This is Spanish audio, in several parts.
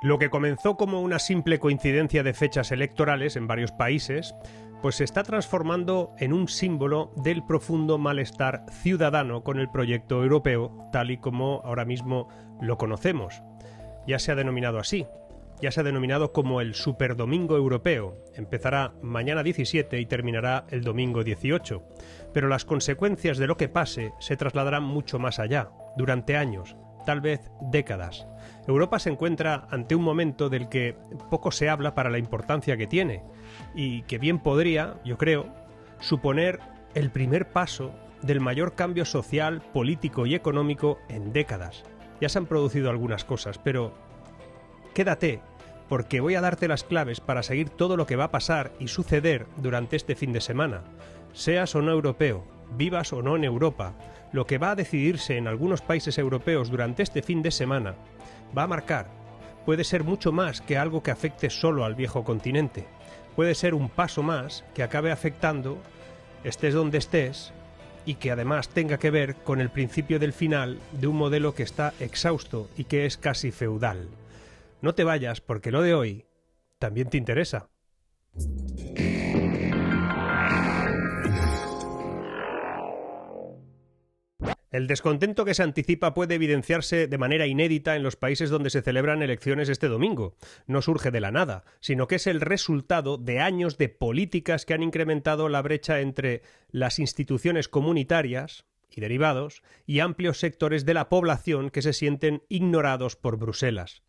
Lo que comenzó como una simple coincidencia de fechas electorales en varios países, pues se está transformando en un símbolo del profundo malestar ciudadano con el proyecto europeo, tal y como ahora mismo lo conocemos. Ya se ha denominado así, ya se ha denominado como el Superdomingo Europeo. Empezará mañana 17 y terminará el domingo 18. Pero las consecuencias de lo que pase se trasladarán mucho más allá, durante años, tal vez décadas. Europa se encuentra ante un momento del que poco se habla para la importancia que tiene y que bien podría, yo creo, suponer el primer paso del mayor cambio social, político y económico en décadas. Ya se han producido algunas cosas, pero quédate, porque voy a darte las claves para seguir todo lo que va a pasar y suceder durante este fin de semana. Seas o no europeo, vivas o no en Europa, lo que va a decidirse en algunos países europeos durante este fin de semana va a marcar. Puede ser mucho más que algo que afecte solo al viejo continente. Puede ser un paso más que acabe afectando, estés donde estés, y que además tenga que ver con el principio del final de un modelo que está exhausto y que es casi feudal. No te vayas, porque lo de hoy también te interesa. El descontento que se anticipa puede evidenciarse de manera inédita en los países donde se celebran elecciones este domingo. No surge de la nada, sino que es el resultado de años de políticas que han incrementado la brecha entre las instituciones comunitarias y derivados y amplios sectores de la población que se sienten ignorados por Bruselas.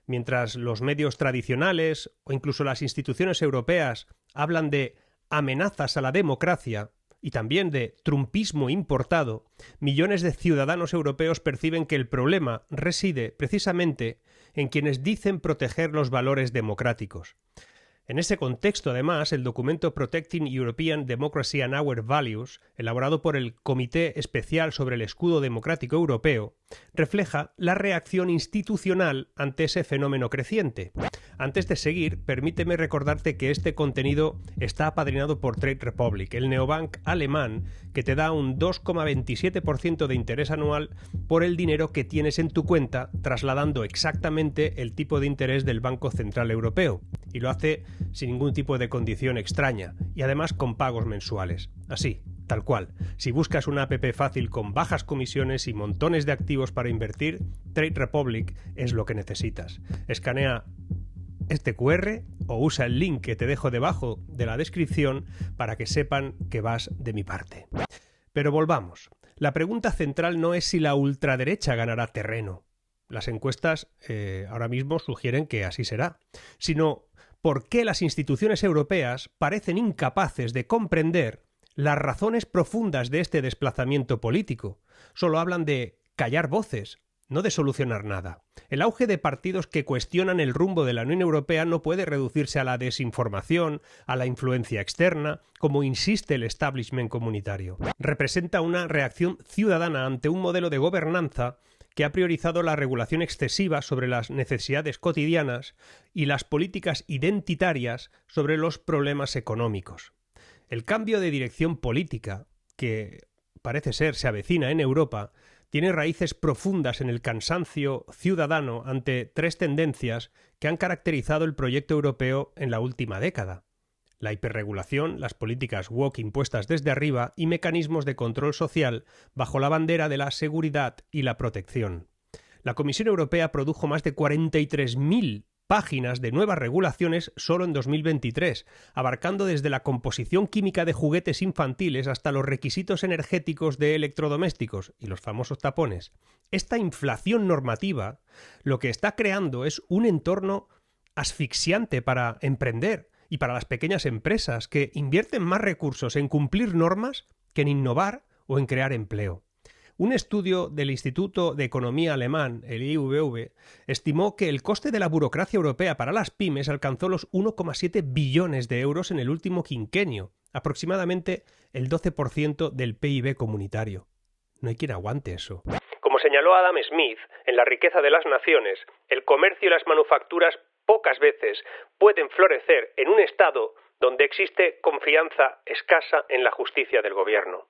Mientras los medios tradicionales o incluso las instituciones europeas hablan de amenazas a la democracia y también de trumpismo importado, millones de ciudadanos europeos perciben que el problema reside precisamente en quienes dicen proteger los valores democráticos. En ese contexto, además, el documento Protecting European Democracy and Our Values, elaborado por el Comité Especial sobre el Escudo Democrático Europeo, refleja la reacción institucional ante ese fenómeno creciente. Antes de seguir, permíteme recordarte que este contenido está apadrinado por Trade Republic, el neobank alemán que te da un 2,27% de interés anual por el dinero que tienes en tu cuenta, trasladando exactamente el tipo de interés del Banco Central Europeo. Y lo hace sin ningún tipo de condición extraña y además con pagos mensuales. Así, tal cual. Si buscas una app fácil con bajas comisiones y montones de activos para invertir, Trade Republic es lo que necesitas. Escanea este QR o usa el link que te dejo debajo de la descripción para que sepan que vas de mi parte. Pero volvamos. La pregunta central no es si la ultraderecha ganará terreno. Las encuestas ahora mismo sugieren que así será, sino por qué las instituciones europeas parecen incapaces de comprender las razones profundas de este desplazamiento político. Solo hablan de callar voces, no de solucionar nada. El auge de partidos que cuestionan el rumbo de la Unión Europea no puede reducirse a la desinformación, a la influencia externa, como insiste el establishment comunitario. Representa una reacción ciudadana ante un modelo de gobernanza que ha priorizado la regulación excesiva sobre las necesidades cotidianas y las políticas identitarias sobre los problemas económicos. El cambio de dirección política, que parece ser se avecina en Europa, tiene raíces profundas en el cansancio ciudadano ante tres tendencias que han caracterizado el proyecto europeo en la última década: la hiperregulación, las políticas woke impuestas desde arriba y mecanismos de control social bajo la bandera de la seguridad y la protección. La Comisión Europea produjo más de 43.000 páginas de nuevas regulaciones solo en 2023, abarcando desde la composición química de juguetes infantiles hasta los requisitos energéticos de electrodomésticos y los famosos tapones. Esta inflación normativa lo que está creando es un entorno asfixiante para emprender y para las pequeñas empresas que invierten más recursos en cumplir normas que en innovar o en crear empleo. Un estudio del Instituto de Economía alemán, el IWW, estimó que el coste de la burocracia europea para las pymes alcanzó los 1,7 billones de euros en el último quinquenio, aproximadamente el 12% del PIB comunitario. No hay quien aguante eso. Como señaló Adam Smith, en La riqueza de las naciones, el comercio y las manufacturas pocas veces pueden florecer en un estado donde existe confianza escasa en la justicia del gobierno.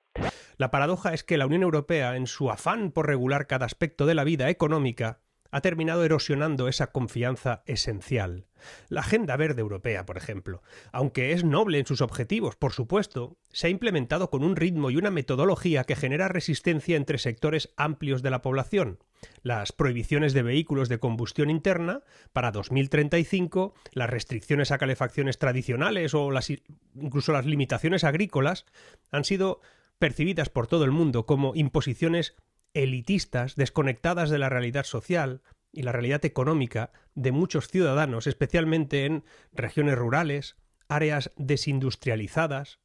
La paradoja es que la Unión Europea, en su afán por regular cada aspecto de la vida económica, ha terminado erosionando esa confianza esencial. La Agenda Verde Europea, por ejemplo, aunque es noble en sus objetivos, por supuesto, se ha implementado con un ritmo y una metodología que genera resistencia entre sectores amplios de la población. Las prohibiciones de vehículos de combustión interna para 2035, las restricciones a calefacciones tradicionales o incluso las limitaciones agrícolas han sido percibidas por todo el mundo como imposiciones elitistas, desconectadas de la realidad social y la realidad económica de muchos ciudadanos, especialmente en regiones rurales, áreas desindustrializadas.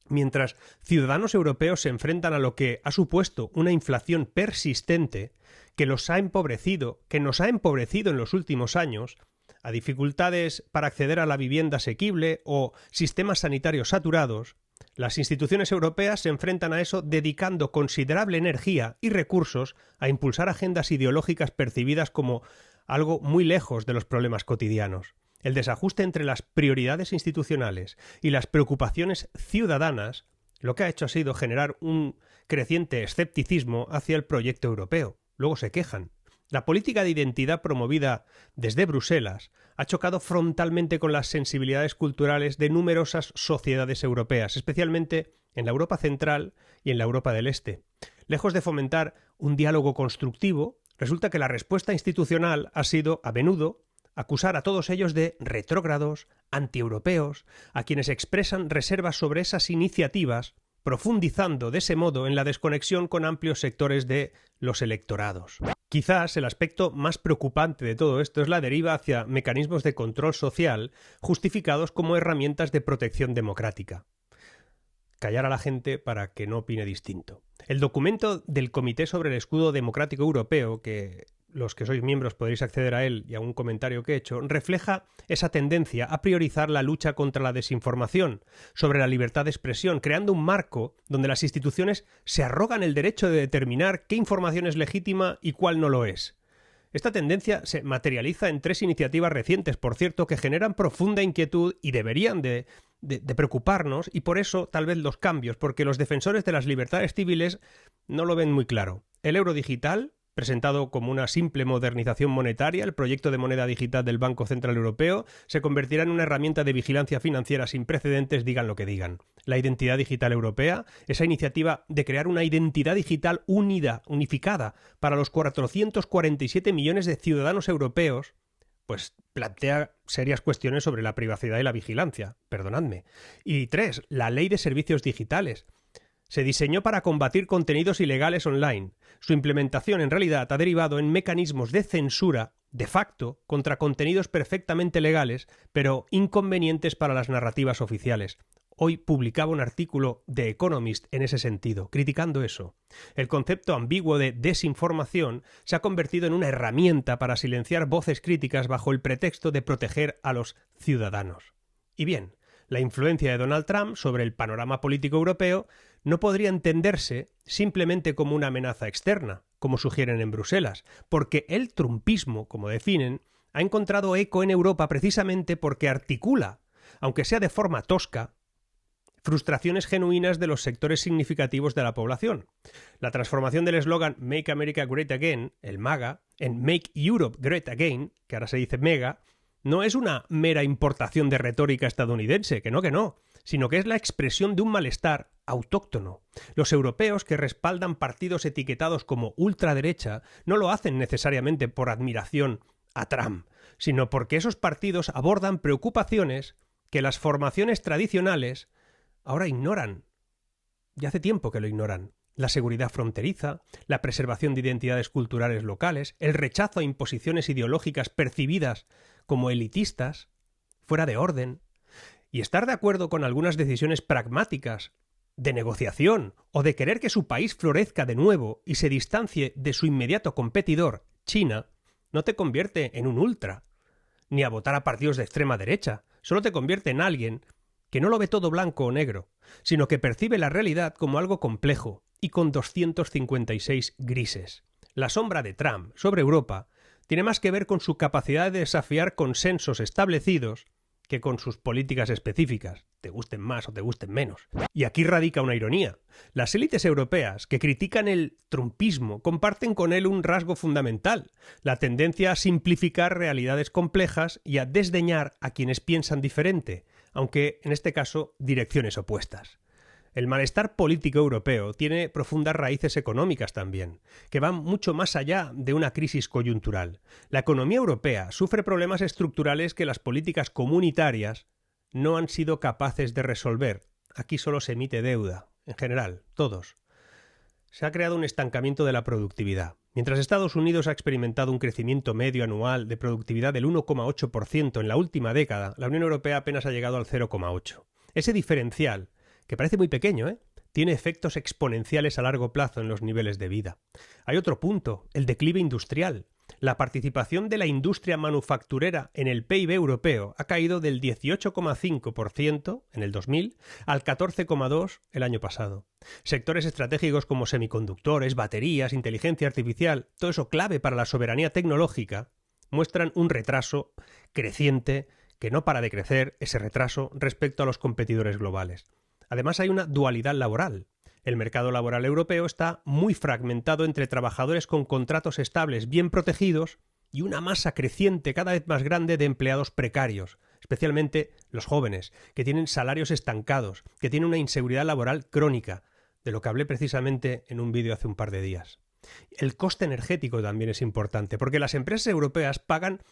Mientras ciudadanos europeos se enfrentan a lo que ha supuesto una inflación persistente que nos ha empobrecido en los últimos años, a dificultades para acceder a la vivienda asequible o sistemas sanitarios saturados, las instituciones europeas se enfrentan a eso dedicando considerable energía y recursos a impulsar agendas ideológicas percibidas como algo muy lejos de los problemas cotidianos. El desajuste entre las prioridades institucionales y las preocupaciones ciudadanas lo que ha hecho ha sido generar un creciente escepticismo hacia el proyecto europeo. Luego se quejan. La política de identidad promovida desde Bruselas ha chocado frontalmente con las sensibilidades culturales de numerosas sociedades europeas, especialmente en la Europa central y en la Europa del Este. Lejos de fomentar un diálogo constructivo, resulta que la respuesta institucional ha sido, a menudo, acusar a todos ellos de retrógrados, antieuropeos, a quienes expresan reservas sobre esas iniciativas, profundizando de ese modo en la desconexión con amplios sectores de los electorados. Quizás el aspecto más preocupante de todo esto es la deriva hacia mecanismos de control social justificados como herramientas de protección democrática. Callar a la gente para que no opine distinto. El documento del Comité sobre el Escudo Democrático Europeo, que los que sois miembros podéis acceder a él y a un comentario que he hecho, refleja esa tendencia a priorizar la lucha contra la desinformación, sobre la libertad de expresión, creando un marco donde las instituciones se arrogan el derecho de determinar qué información es legítima y cuál no lo es. Esta tendencia se materializa en 3 iniciativas recientes, por cierto, que generan profunda inquietud y deberían de preocuparnos, y por eso tal vez los cambios, porque los defensores de las libertades civiles no lo ven muy claro. El euro digital, presentado como una simple modernización monetaria, el proyecto de moneda digital del Banco Central Europeo se convertirá en una herramienta de vigilancia financiera sin precedentes, digan lo que digan. La identidad digital europea, esa iniciativa de crear una identidad digital unificada para los 447 millones de ciudadanos europeos, pues plantea serias cuestiones sobre la privacidad y la vigilancia, perdonadme. Y 3, la ley de servicios digitales. Se diseñó para combatir contenidos ilegales online. Su implementación en realidad ha derivado en mecanismos de censura, de facto, contra contenidos perfectamente legales, pero inconvenientes para las narrativas oficiales. Hoy publicaba un artículo de Economist en ese sentido, criticando eso. El concepto ambiguo de desinformación se ha convertido en una herramienta para silenciar voces críticas bajo el pretexto de proteger a los ciudadanos. Y bien, la influencia de Donald Trump sobre el panorama político europeo no podría entenderse simplemente como una amenaza externa, como sugieren en Bruselas, porque el trumpismo, como definen, ha encontrado eco en Europa precisamente porque articula, aunque sea de forma tosca, frustraciones genuinas de los sectores significativos de la población. La transformación del eslogan Make America Great Again, el MAGA, en Make Europe Great Again, que ahora se dice MEGA, no es una mera importación de retórica estadounidense, que no, sino que es la expresión de un malestar autóctono. Los europeos que respaldan partidos etiquetados como ultraderecha no lo hacen necesariamente por admiración a Trump, sino porque esos partidos abordan preocupaciones que las formaciones tradicionales ahora ignoran. Ya hace tiempo que lo ignoran. La seguridad fronteriza, la preservación de identidades culturales locales, el rechazo a imposiciones ideológicas percibidas como elitistas, fuera de orden, y estar de acuerdo con algunas decisiones pragmáticas, de negociación o de querer que su país florezca de nuevo y se distancie de su inmediato competidor, China, no te convierte en un ultra, ni a votar a partidos de extrema derecha, solo te convierte en alguien que no lo ve todo blanco o negro, sino que percibe la realidad como algo complejo y con 256 grises. La sombra de Trump sobre Europa tiene más que ver con su capacidad de desafiar consensos establecidos que con sus políticas específicas, te gusten más o te gusten menos. Y aquí radica una ironía. Las élites europeas que critican el trumpismo comparten con él un rasgo fundamental, la tendencia a simplificar realidades complejas y a desdeñar a quienes piensan diferente, aunque en este caso direcciones opuestas. El malestar político europeo tiene profundas raíces económicas también, que van mucho más allá de una crisis coyuntural. La economía europea sufre problemas estructurales que las políticas comunitarias no han sido capaces de resolver. Aquí solo se emite deuda, en general, todos. Se ha creado un estancamiento de la productividad. Mientras Estados Unidos ha experimentado un crecimiento medio anual de productividad del 1,8% en la última década, la Unión Europea apenas ha llegado al 0,8%. Ese diferencial, que parece muy pequeño, tiene efectos exponenciales a largo plazo en los niveles de vida. Hay otro punto, el declive industrial. La participación de la industria manufacturera en el PIB europeo ha caído del 18,5% en el 2000 al 14,2% el año pasado. Sectores estratégicos como semiconductores, baterías, inteligencia artificial, todo eso clave para la soberanía tecnológica, muestran un retraso creciente que no para de crecer, ese retraso, respecto a los competidores globales. Además, hay una dualidad laboral. El mercado laboral europeo está muy fragmentado entre trabajadores con contratos estables bien protegidos y una masa creciente cada vez más grande de empleados precarios, especialmente los jóvenes, que tienen salarios estancados, que tienen una inseguridad laboral crónica, de lo que hablé precisamente en un vídeo hace un par de días. El coste energético también es importante, porque las empresas europeas pagan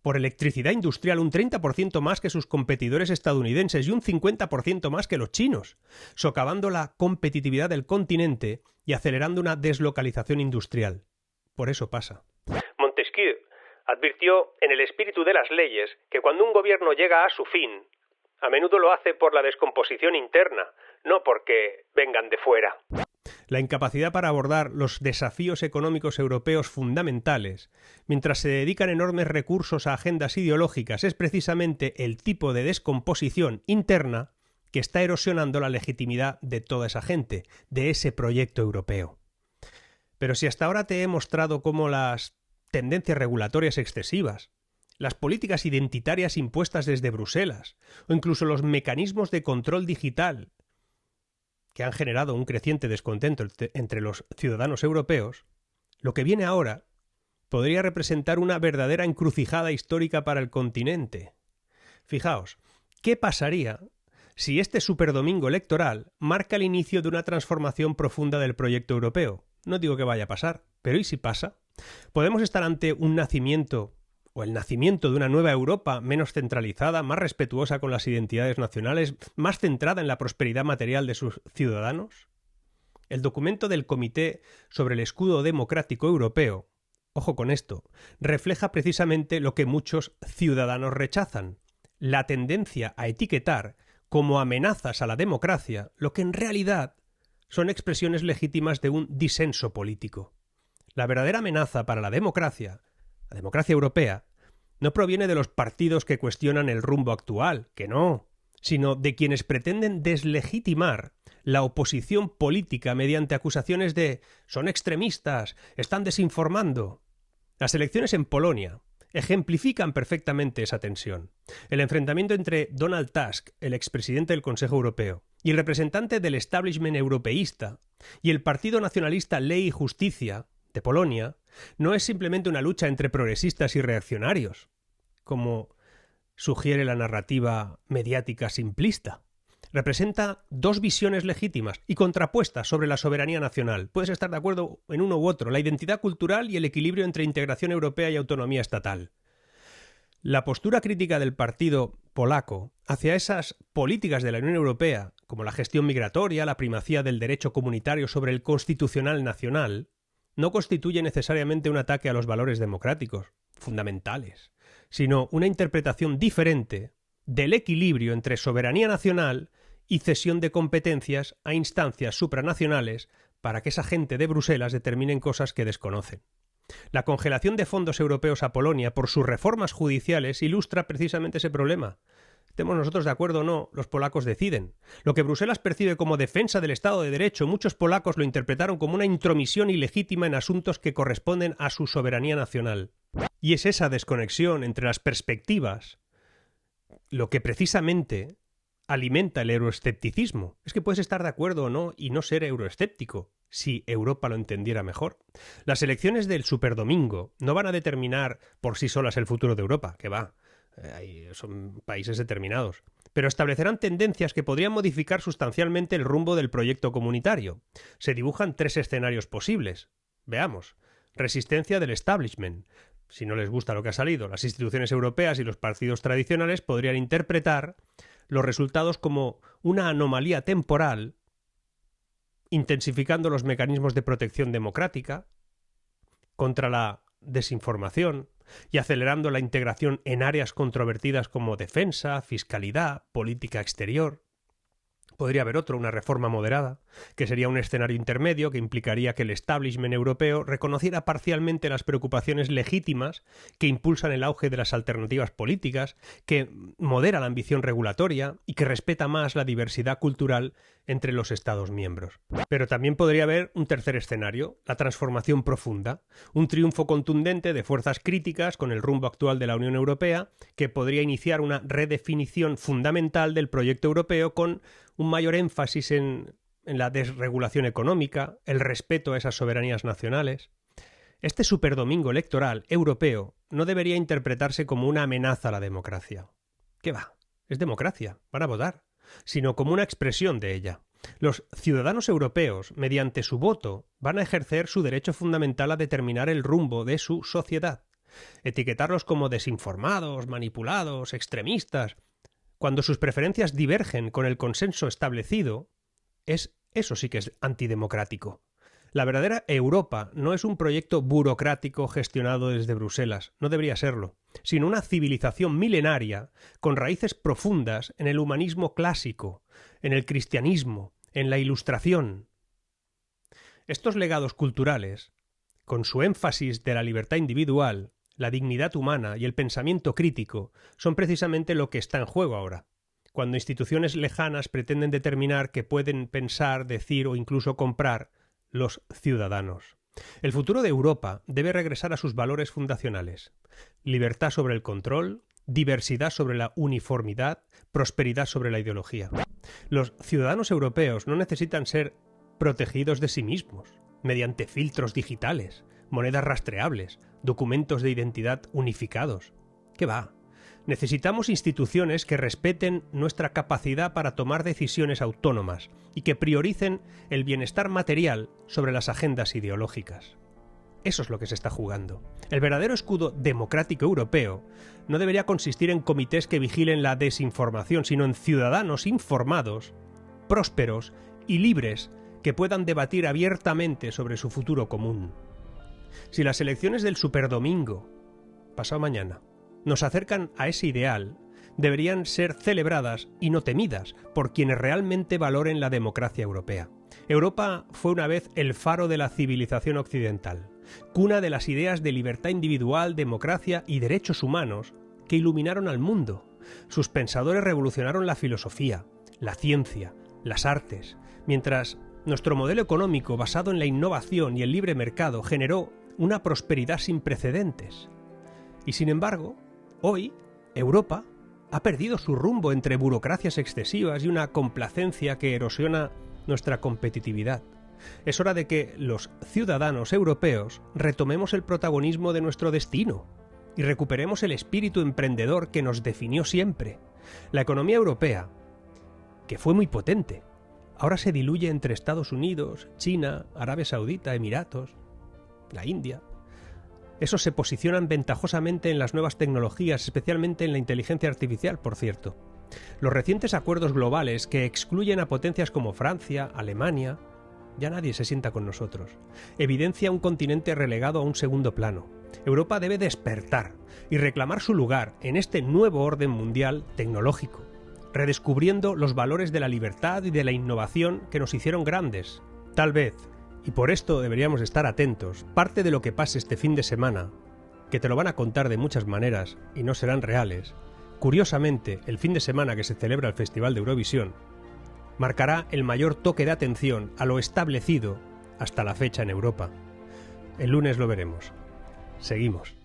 por electricidad industrial un 30% más que sus competidores estadounidenses y un 50% más que los chinos, socavando la competitividad del continente y acelerando una deslocalización industrial. Por eso pasa. Montesquieu advirtió en El espíritu de las leyes que cuando un gobierno llega a su fin, a menudo lo hace por la descomposición interna, no porque vengan de fuera. La incapacidad para abordar los desafíos económicos europeos fundamentales, mientras se dedican enormes recursos a agendas ideológicas, es precisamente el tipo de descomposición interna que está erosionando la legitimidad de toda esa gente, de ese proyecto europeo. Pero si hasta ahora te he mostrado cómo las tendencias regulatorias excesivas, las políticas identitarias impuestas desde Bruselas, o incluso los mecanismos de control digital, que han generado un creciente descontento entre los ciudadanos europeos, lo que viene ahora podría representar una verdadera encrucijada histórica para el continente. Fijaos, ¿qué pasaría si este superdomingo electoral marca el inicio de una transformación profunda del proyecto europeo? No digo que vaya a pasar, pero ¿y si pasa? ¿Podemos estar ante un nacimiento o el nacimiento de una nueva Europa menos centralizada, más respetuosa con las identidades nacionales, más centrada en la prosperidad material de sus ciudadanos? El documento del Comité sobre el Escudo Democrático Europeo, ojo con esto, refleja precisamente lo que muchos ciudadanos rechazan, la tendencia a etiquetar como amenazas a la democracia lo que en realidad son expresiones legítimas de un disenso político. La verdadera amenaza para la democracia europea, no proviene de los partidos que cuestionan el rumbo actual, que no, sino de quienes pretenden deslegitimar la oposición política mediante acusaciones de «son extremistas, están desinformando». Las elecciones en Polonia ejemplifican perfectamente esa tensión. El enfrentamiento entre Donald Tusk, el expresidente del Consejo Europeo, y el representante del establishment europeísta, y el Partido Nacionalista Ley y Justicia de Polonia, no es simplemente una lucha entre progresistas y reaccionarios, como sugiere la narrativa mediática simplista. Representa dos visiones legítimas y contrapuestas sobre la soberanía nacional. Puedes estar de acuerdo en uno u otro, la identidad cultural y el equilibrio entre integración europea y autonomía estatal. La postura crítica del partido polaco hacia esas políticas de la Unión Europea, como la gestión migratoria, la primacía del derecho comunitario sobre el constitucional nacional, no constituye necesariamente un ataque a los valores democráticos fundamentales, sino una interpretación diferente del equilibrio entre soberanía nacional y cesión de competencias a instancias supranacionales para que esa gente de Bruselas determinen cosas que desconocen. La congelación de fondos europeos a Polonia por sus reformas judiciales ilustra precisamente ese problema. Estemos nosotros de acuerdo o no, los polacos deciden. Lo que Bruselas percibe como defensa del Estado de Derecho, muchos polacos lo interpretaron como una intromisión ilegítima en asuntos que corresponden a su soberanía nacional. Y es esa desconexión entre las perspectivas lo que precisamente alimenta el euroescepticismo. Es que puedes estar de acuerdo o no y no ser euroescéptico, si Europa lo entendiera mejor. Las elecciones del superdomingo no van a determinar por sí solas el futuro de Europa, que va, son países determinados, pero establecerán tendencias que podrían modificar sustancialmente el rumbo del proyecto comunitario. Se dibujan 3 escenarios posibles. Veamos. Resistencia del establishment. Si no les gusta lo que ha salido, las instituciones europeas y los partidos tradicionales podrían interpretar los resultados como una anomalía temporal, intensificando los mecanismos de protección democrática contra la desinformación y acelerando la integración en áreas controvertidas como defensa, fiscalidad, política exterior. Podría haber una reforma moderada, que sería un escenario intermedio que implicaría que el establishment europeo reconociera parcialmente las preocupaciones legítimas que impulsan el auge de las alternativas políticas, que modera la ambición regulatoria y que respeta más la diversidad cultural entre los Estados miembros. Pero también podría haber un tercer escenario, la transformación profunda, un triunfo contundente de fuerzas críticas con el rumbo actual de la Unión Europea, que podría iniciar una redefinición fundamental del proyecto europeo con un mayor énfasis en la desregulación económica, el respeto a esas soberanías nacionales. Este superdomingo electoral europeo no debería interpretarse como una amenaza a la democracia. ¿Qué va? Es democracia, van a votar, sino como una expresión de ella. Los ciudadanos europeos, mediante su voto, van a ejercer su derecho fundamental a determinar el rumbo de su sociedad. Etiquetarlos como desinformados, manipulados, extremistas, cuando sus preferencias divergen con el consenso establecido, eso sí que es antidemocrático. La verdadera Europa no es un proyecto burocrático gestionado desde Bruselas, no debería serlo, sino una civilización milenaria con raíces profundas en el humanismo clásico, en el cristianismo, en la Ilustración. Estos legados culturales, con su énfasis de la libertad individual, la dignidad humana y el pensamiento crítico, son precisamente lo que está en juego ahora, cuando instituciones lejanas pretenden determinar qué pueden pensar, decir o incluso comprar los ciudadanos. El futuro de Europa debe regresar a sus valores fundacionales: libertad sobre el control, diversidad sobre la uniformidad, prosperidad sobre la ideología. Los ciudadanos europeos no necesitan ser protegidos de sí mismos, mediante filtros digitales, monedas rastreables, documentos de identidad unificados. ¿Qué va? Necesitamos instituciones que respeten nuestra capacidad para tomar decisiones autónomas y que prioricen el bienestar material sobre las agendas ideológicas. Eso es lo que se está jugando. El verdadero escudo democrático europeo no debería consistir en comités que vigilen la desinformación, sino en ciudadanos informados, prósperos y libres que puedan debatir abiertamente sobre su futuro común. Si las elecciones del superdomingo, pasado mañana, nos acercan a ese ideal, deberían ser celebradas y no temidas por quienes realmente valoren la democracia europea. Europa fue una vez el faro de la civilización occidental, cuna de las ideas de libertad individual, democracia y derechos humanos que iluminaron al mundo. Sus pensadores revolucionaron la filosofía, la ciencia, las artes, mientras nuestro modelo económico basado en la innovación y el libre mercado generó una prosperidad sin precedentes. Y sin embargo, hoy, Europa ha perdido su rumbo entre burocracias excesivas y una complacencia que erosiona nuestra competitividad. Es hora de que los ciudadanos europeos retomemos el protagonismo de nuestro destino y recuperemos el espíritu emprendedor que nos definió siempre. La economía europea, que fue muy potente, ahora se diluye entre Estados Unidos, China, Arabia Saudita, Emiratos, la India. Esos se posicionan ventajosamente en las nuevas tecnologías, especialmente en la inteligencia artificial, por cierto. Los recientes acuerdos globales que excluyen a potencias como Francia, Alemania, ya nadie se sienta con nosotros. Evidencia un continente relegado a un segundo plano. Europa debe despertar y reclamar su lugar en este nuevo orden mundial tecnológico, redescubriendo los valores de la libertad y de la innovación que nos hicieron grandes. Tal vez, y por esto deberíamos estar atentos, parte de lo que pase este fin de semana, que te lo van a contar de muchas maneras y no serán reales, curiosamente, el fin de semana que se celebra el Festival de Eurovisión, marcará el mayor toque de atención a lo establecido hasta la fecha en Europa. El lunes lo veremos. Seguimos.